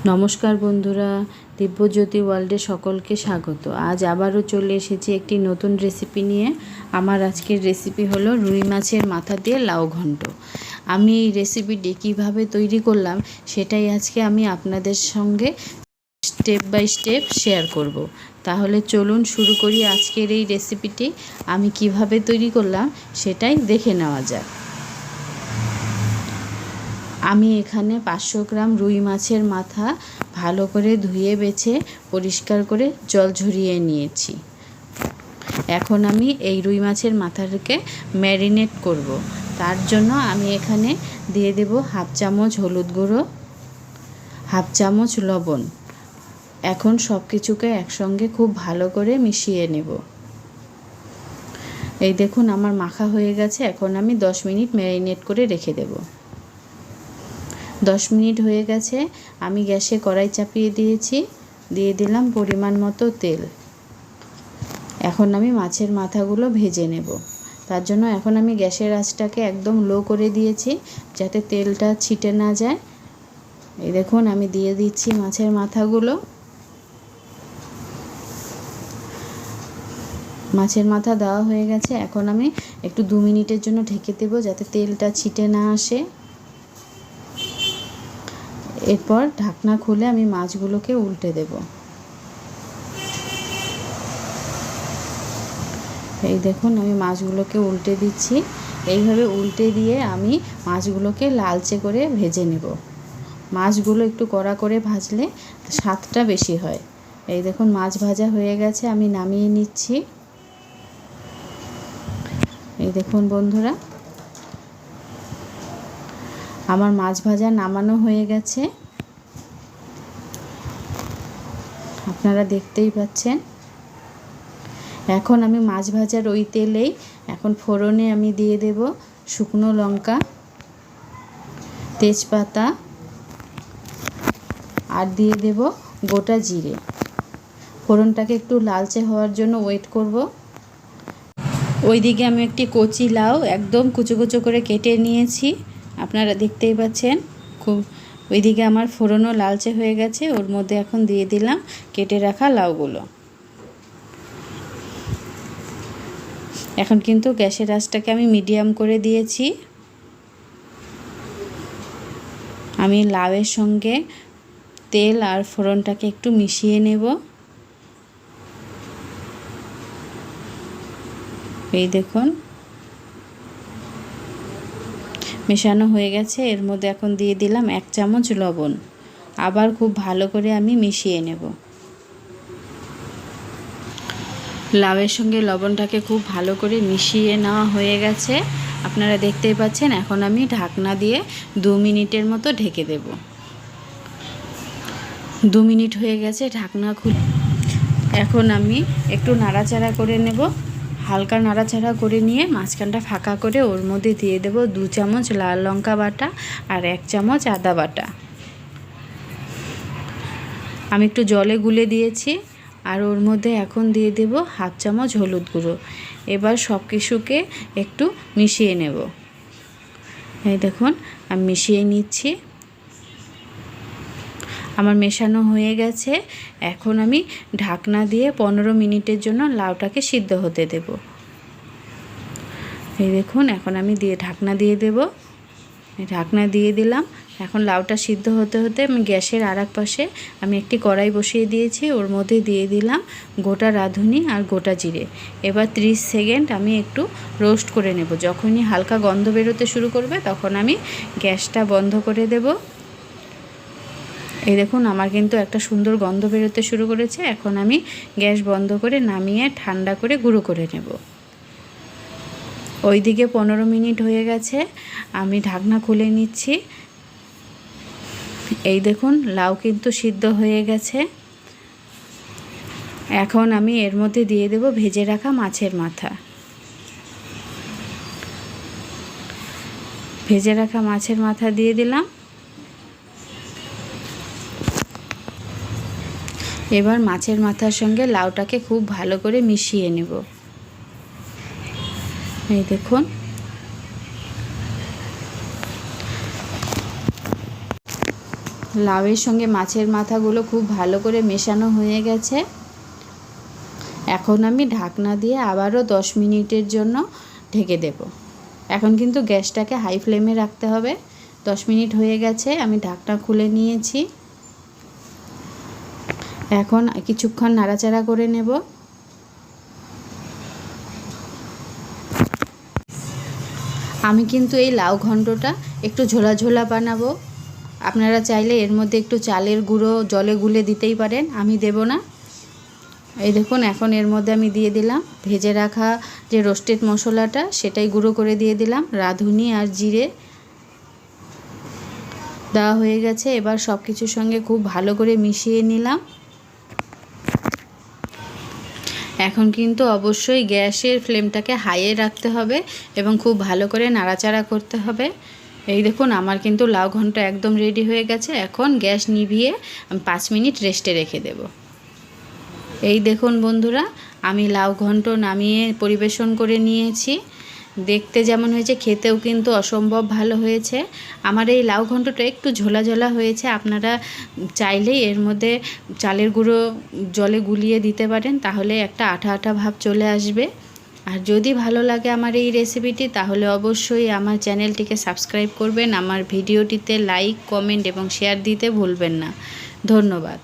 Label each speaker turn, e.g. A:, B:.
A: নমস্কার বন্ধুরা, দিব্যজ্যোতি ওয়ার্ল্ডে সকলকে স্বাগত। আজ আবারও চলে এসেছি একটি নতুন রেসিপি নিয়ে। আমার আজকের রেসিপি হলো রুই মাছের মাথা দিয়ে লাউ ঘন্ট। আমি এই রেসিপিটি কীভাবে তৈরি করলাম সেটাই আজকে আমি আপনাদের সঙ্গে স্টেপ বাই স্টেপ শেয়ার করব। তাহলে চলুন শুরু করি আজকের এই রেসিপিটি। আমি কিভাবে তৈরি করলাম সেটাই দেখে নেওয়া যাক। আমি এখানে 500 গ্রাম রুই মাছের মাথা ভালো করে ধুয়ে বেছে পরিষ্কার করে জল ঝরিয়ে নিয়েছি। এখন আমি এই রুই মাছের মাথাটাকে ম্যারিনেট করব। তার জন্য আমি এখানে দিয়ে দেব হাফ চামচ হলুদ গুঁড়ো, হাফ চামচ লবণ। এখন সব কিছুকে একসঙ্গে খুব ভালো করে মিশিয়ে নেব। এই দেখুন আমার মাখা হয়ে গেছে। এখন আমি 10 মিনিট ম্যারিনেট করে রেখে দেব। 10 মিনিট হয়ে গেছে। আমি গ্যাসে কড়াই চাপিয়ে দিয়েছি, দিয়ে দিলাম পরিমাণ মতো তেল। এখন আমি মাছের মাথাগুলো ভেজে নেব। তার জন্য এখন আমি গ্যাসের আঁচটাকে একদম লো করে দিয়েছি, যাতে তেলটা ছিটে না যায়। এই দেখুন আমি দিয়ে দিচ্ছি মাছের মাথাগুলো। মাছের মাথা দেওয়া হয়ে গেছে। এখন আমি একটু 2 মিনিটের জন্য ঢেকে দেব, যাতে তেলটা ছিটে না আসে। এরপর ঢাকনা খুলে আমি মাছগুলোকে উল্টে দেব। এই দেখুন আমি মাছগুলোকে উল্টে দিচ্ছি। এইভাবে উল্টে দিয়ে আমি মাছগুলোকে লালচে করে ভেজে নেব। মাছগুলো একটু কড়া করে ভাজলে স্বাদটা বেশি হয়। এই দেখুন মাছ ভাজা হয়ে গেছে, আমি নামিয়ে নিচ্ছি। এই দেখুন বন্ধুরা, আমার মাছ ভাজা নামানো হয়ে গেছে, আপনারা দেখতেই পাচ্ছেন। এখন আমি মাছ ভাজার ওই তেলেই এখন ফোড়নে আমি দিয়ে দেব শুকনো লঙ্কা, তেজপাতা আর দিয়ে দেব গোটা জিরে। ফোড়নটাকে একটু লালচে হওয়ার জন্য ওয়েট করব। ওইদিকে আমি একটি কচি লাউ একদম কুচো কুচো করে কেটে নিয়েছি, আপনারা দেখতেই পাচ্ছেন। ওইদিকে আমার ফোড়নও লালচে হয়ে গেছে। ওর মধ্যে এখন দিয়ে দিলাম কেটে রাখা লাউগুলো। এখন কিন্তু গ্যাসের আঁচটাকে আমি মিডিয়াম করে দিয়েছি। আমি লাউয়ের সঙ্গে তেল আর ফোড়নটাকে একটু মিশিয়ে নেব। এই দেখুন মেশানো হয়ে গেছে। এর মধ্যে এখন দিয়ে দিলাম 1 চামচ লবণ। আবার খুব ভালো করে আমি মিশিয়ে নেব। লাউয়ের সঙ্গে লবণটাকে খুব ভালো করে মিশিয়ে নেওয়া হয়ে গেছে, আপনারা দেখতেই পাচ্ছেন। এখন আমি ঢাকনা দিয়ে 2 মিনিটের মতো ঢেকে দেব। 2 মিনিট হয়ে গেছে, ঢাকনা খুলে এখন আমি একটু নাড়াচাড়া করে নেব। হালকা নাড়াচাড়া করে নিয়ে মাঝখানটা ফাঁকা করে ওর মধ্যে দিয়ে দেব 2 চামচ লাল লঙ্কা বাটা আর 1 চামচ আদা বাটা। আমি একটু জলে গুলে দিয়েছি। আর ওর মধ্যে এখন দিয়ে দেব হাফ চামচ হলুদ গুঁড়ো। এবার সব কিছুকে একটু মিশিয়ে নেব। এই দেখুন আমি মিশিয়ে নিচ্ছি। আমার মেশানো হয়ে গেছে। এখন আমি ঢাকনা দিয়ে 15 মিনিটের জন্য লাউটাকে সিদ্ধ হতে দেব। এই দেখুন এখন আমি ঢাকনা দিয়ে দেব। ঢাকনা দিয়ে দিলাম। এখন লাউটা সিদ্ধ হতে হতে আমি গ্যাসের আরেক পাশে আমি একটি কড়াই বসিয়ে দিয়েছি। ওর মধ্যে দিয়ে দিলাম গোটা রাঁধুনি আর গোটা জিরে। এবার 30 সেকেন্ড আমি একটু রোস্ট করে নেব। যখনই হালকা গন্ধ বেরোতে শুরু করবে তখন আমি গ্যাসটা বন্ধ করে দেব। এই দেখুন আমার কিন্তু একটা সুন্দর গন্ধ বেরোতে শুরু করেছে। এখন আমি গ্যাস বন্ধ করে নামিয়ে ঠান্ডা করে গুঁড়ো করে নেব। ওইদিকে 15 মিনিট হয়ে গেছে, আমি ঢাকনা খুলে নিচ্ছি। এই দেখুন লাউ কিন্তু সিদ্ধ হয়ে গেছে। এখন আমি এর মধ্যে দিয়ে দেব ভেজে রাখা মাছের মাথা। ভেজে রাখা মাছের মাথা দিয়ে দিলাম। এবার মাছের মাথার সঙ্গে লাউটাকে খুব ভালো করে মিশিয়ে নেব। এই দেখুন লাউয়ের সঙ্গে মাছের মাথাগুলো খুব ভালো করে মেশানো হয়ে গেছে। এখন আমি ঢাকনা দিয়ে আবারও 10 মিনিটের জন্য ঢেকে দেব। এখন কিন্তু গ্যাসটাকে হাই ফ্লেমে রাখতে হবে। 10 মিনিট হয়ে গেছে, আমি ঢাকনা খুলে নিয়েছি। এখন কিছুক্ষণ নাড়াচাড়া করে নেব। আমি কিন্তু এই লাউ ঘন্টটা একটু ঝোলা ঝোলা বানাবো। আপনারা চাইলে এর মধ্যে একটু চালের গুঁড়ো জলে গুলে দিতেই পারেন, আমি দেব না। এই দেখুন, এখন এর মধ্যে আমি দিয়ে দিলাম ভেজে রাখা যে রোস্টেড মশলাটা, সেটাই গুঁড়ো করে দিয়ে দিলাম। রাঁধুনি আর জিরে দেওয়া হয়ে গেছে। এবার সব কিছুর সঙ্গে খুব ভালো করে মিশিয়ে নিলাম। এখন কিন্তু অবশ্যই গ্যাসের ফ্লেমটাকে হাইয়ে রাখতে হবে এবং খুব ভালো করে নাড়াচাড়া করতে হবে। এই দেখুন, আমার কিন্তু লাউ ঘন্ট একদম রেডি হয়ে গেছে। এখন গ্যাস নিভিয়ে আমি 5 মিনিট রেস্টে রেখে দেব। এই দেখুন বন্ধুরা, আমি লাউ ঘন্ট নামিয়ে পরিবেশন করে নিয়েছি। দেখতে যেমন হয়েছে, খেতেও কিন্তু অসম্ভব ভালো হয়েছে। আমার এই লাউ ঘন্টটা একটু ঝোলা ঝোলা হয়েছে। আপনারা চাইলেই এর মধ্যে চালের গুঁড়ো জলে গুলিয়ে দিতে পারেন, তাহলে একটা আঠা আঠা ভাব চলে আসবে। আর যদি ভালো লাগে আমার এই রেসিপিটি, তাহলে অবশ্যই আমার চ্যানেলটিকে সাবস্ক্রাইব করবেন। আমার ভিডিওটিতে লাইক, কমেন্ট এবং শেয়ার দিতে ভুলবেন না। ধন্যবাদ।